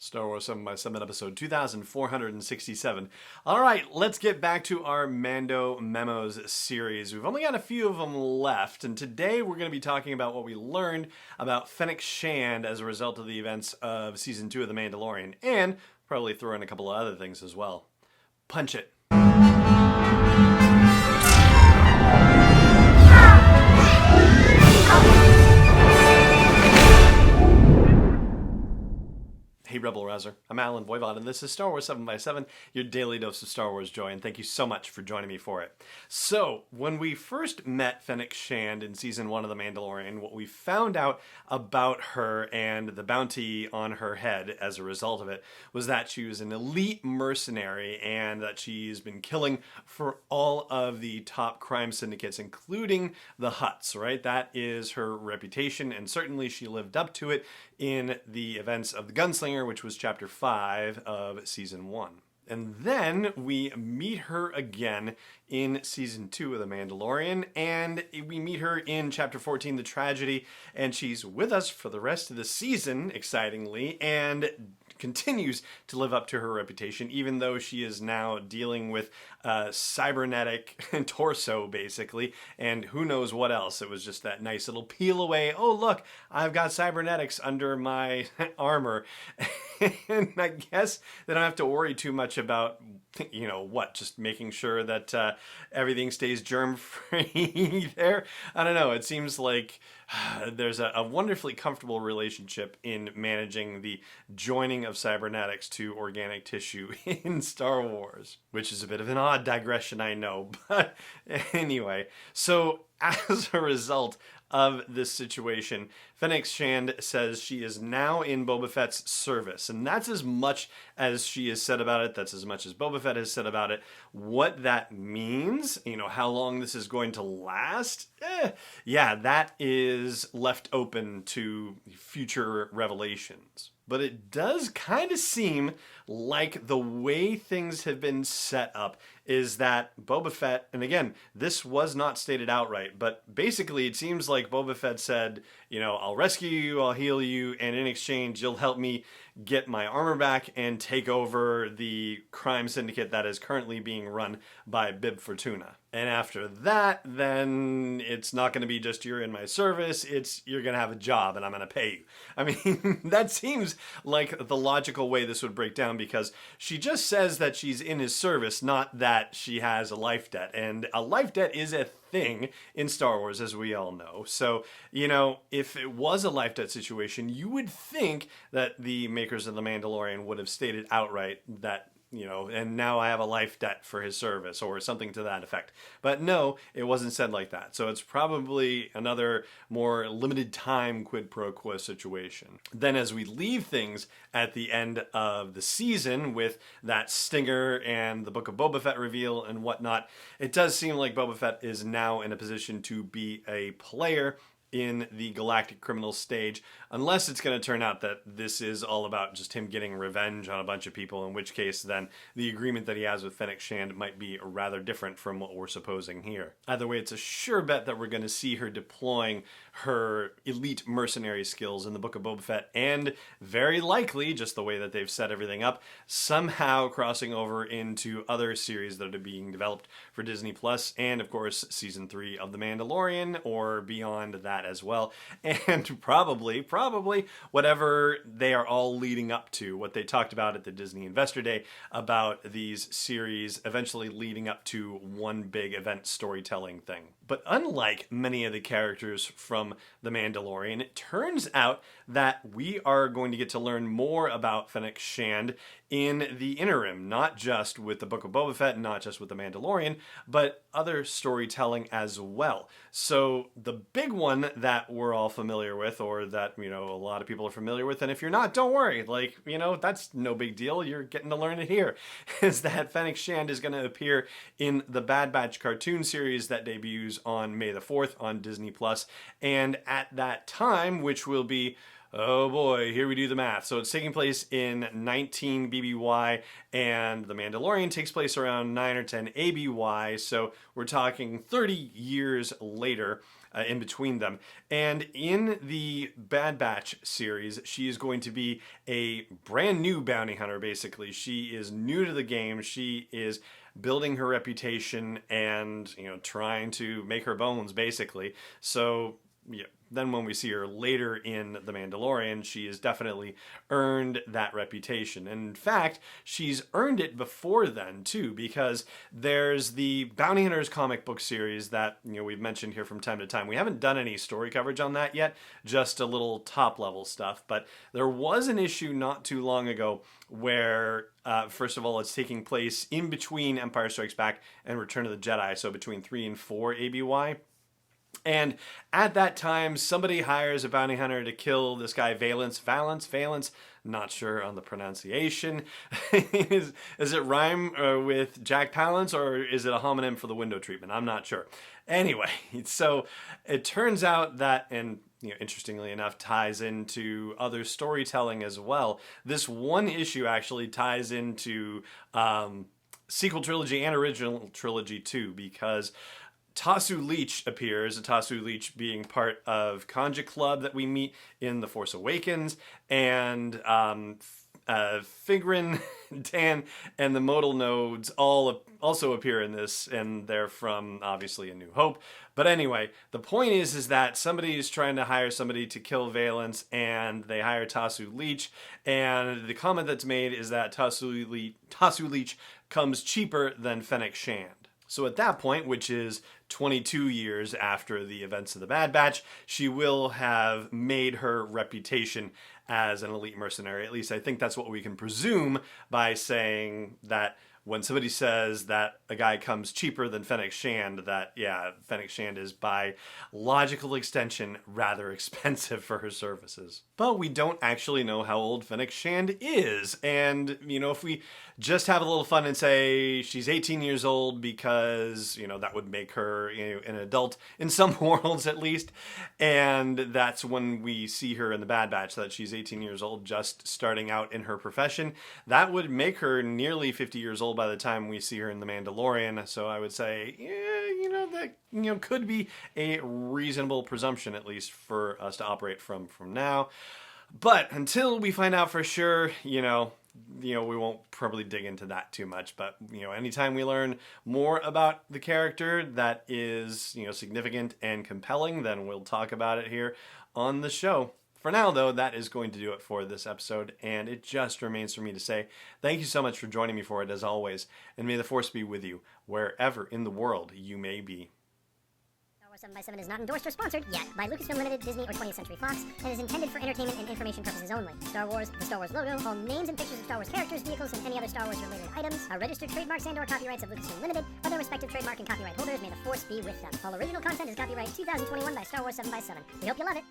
Star Wars 7x7 episode 2467. All right, let's get back to our Mando Memos series. We've only got a few of them left, and today we're going to be talking about what we learned about Fennec Shand as a result of the events of Season 2 of The Mandalorian, and probably throw in a couple of other things as well. Punch it. Hey Rebel Rouser, I'm Alan Voivod, and this is Star Wars 7x7, your daily dose of Star Wars joy, and thank you so much for joining me for it. So, when we first met Fennec Shand in Season 1 of The Mandalorian, what we found out about her and the bounty on her head as a result of it was that she was an elite mercenary and that she's been killing for all of the top crime syndicates, including the Hutts, right? That is her reputation, and certainly she lived up to it in the events of The Gunslinger, which was Chapter 5 of Season 1. And then we meet her again in Season 2 of The Mandalorian, and we meet her in Chapter 14, The Tragedy, and she's with us for the rest of the season, excitingly, and continues to live up to her reputation, even though she is now dealing with cybernetic torso, basically, and who knows what else. It was just that nice little peel away, oh look, I've got cybernetics under my armor, and I guess they don't have to worry too much about, you know, just making sure that everything stays germ-free there. I don't know, it seems like there's a wonderfully comfortable relationship in managing the joining of cybernetics to organic tissue in Star Wars, which is a bit of an odd digression, I know, but anyway. So as a result of this situation, Fennec Shand says she is now in Boba Fett's service, and that's as much as she has said about it. That's as much as Boba Fett has said about it. What that means, you know, how long this is going to last, yeah, that is left open to future revelations. But it does kind of seem like the way things have been set up is that Boba Fett, and again, this was not stated outright, but basically it seems like Boba Fett said, you know, I'll rescue you, I'll heal you, and in exchange, you'll help me get my armor back and take over the crime syndicate that is currently being run by Bib Fortuna. And after that, then it's not going to be just you're in my service, it's you're going to have a job and I'm going to pay you. I mean, that seems like the logical way this would break down, because she just says that she's in his service, not that she has a life debt. And a life debt is a thing in Star Wars, as we all know. So, you know, if it was a life debt situation, you would think that the makers of The Mandalorian would have stated outright that, you know, and now I have a life debt for his service or something to that effect. But no, it wasn't said like that. So it's probably another more limited time quid pro quo situation. Then as we leave things at the end of the season with that stinger and the Book of Boba Fett reveal and whatnot, it does seem like Boba Fett is now in a position to be a player in the Galactic Criminal stage, unless it's going to turn out that this is all about just him getting revenge on a bunch of people, in which case then the agreement that he has with Fennec Shand might be rather different from what we're supposing here. Either way, it's a sure bet that we're going to see her deploying her elite mercenary skills in the Book of Boba Fett, and very likely, just the way that they've set everything up, somehow crossing over into other series that are being developed for Disney Plus, and of course Season 3 of The Mandalorian, or beyond that as well, and probably whatever they are all leading up to, what they talked about at the Disney Investor Day about these series eventually leading up to one big event storytelling thing. But unlike many of the characters from The Mandalorian, it turns out that we are going to get to learn more about Fennec Shand in the interim, not just with the Book of Boba Fett, not just with The Mandalorian, but other storytelling as well. So the big one that we're all familiar with, or that, you know, a lot of people are familiar with, and if you're not, don't worry, like, you know, that's no big deal, you're getting to learn it here, is that Fennec Shand is going to appear in the Bad Batch cartoon series that debuts on May the 4th on Disney Plus, and at that time, which will be, oh boy, here we do the math. So it's taking place in 19 BBY, and The Mandalorian takes place around 9 or 10 ABY, so we're talking 30 years later. in between them. And in the Bad Batch series, she is going to be a brand new bounty hunter, basically. She is new to the game. She is building her reputation and, trying to make her bones, basically. So, yeah. Then when we see her later in The Mandalorian, she has definitely earned that reputation. And in fact, she's earned it before then, too, because there's the Bounty Hunters comic book series that, we've mentioned here from time to time. We haven't done any story coverage on that yet, just a little top-level stuff. But there was an issue not too long ago where, first of all, it's taking place in between Empire Strikes Back and Return of the Jedi, so between 3 and 4 ABY. And at that time, somebody hires a bounty hunter to kill this guy Valence, not sure on the pronunciation. Is it rhyme with Jack Palance, or is it a homonym for the window treatment? I'm not sure. Anyway, so it turns out that, and interestingly enough, ties into other storytelling as well. This one issue actually ties into sequel trilogy and original trilogy too, because Tasu Leech appears, Tasu Leech being part of Kanja Club that we meet in The Force Awakens, and Figrin, Dan, and the modal nodes all also appear in this, and they're from, obviously, A New Hope. But anyway, the point is that somebody is trying to hire somebody to kill Valence, and they hire Tasu Leech, and the comment that's made is that Tasu Leech comes cheaper than Fennec Shand. So at that point, which is 22 years after the events of the Bad Batch, she will have made her reputation as an elite mercenary. At least I think that's what we can presume by saying that when somebody says that a guy comes cheaper than Fennec Shand, that, yeah, Fennec Shand is by logical extension rather expensive for her services. But we don't actually know how old Fennec Shand is. And, if we just have a little fun and say she's 18 years old because, that would make her an adult in some worlds at least. And that's when we see her in the Bad Batch, that she's 18 years old, just starting out in her profession. That would make her nearly 50 years old by the time we see her in The Mandalorian. So I would say, that could be a reasonable presumption, at least for us to operate from now. But until we find out for sure, we won't probably dig into that too much. But, anytime we learn more about the character that is, significant and compelling, then we'll talk about it here on the show. For now, though, that is going to do it for this episode, and it just remains for me to say thank you so much for joining me for it, as always, and may the Force be with you, wherever in the world you may be. Star Wars 7x7 is not endorsed or sponsored yet by Lucasfilm Limited, Disney, or 20th Century Fox, and is intended for entertainment and information purposes only. Star Wars, the Star Wars logo, all names and pictures of Star Wars characters, vehicles, and any other Star Wars-related items are registered trademarks and/or copyrights of Lucasfilm Limited, or their respective trademark and copyright holders. May the Force be with them. All original content is copyright 2021 by Star Wars 7x7. We hope you love it.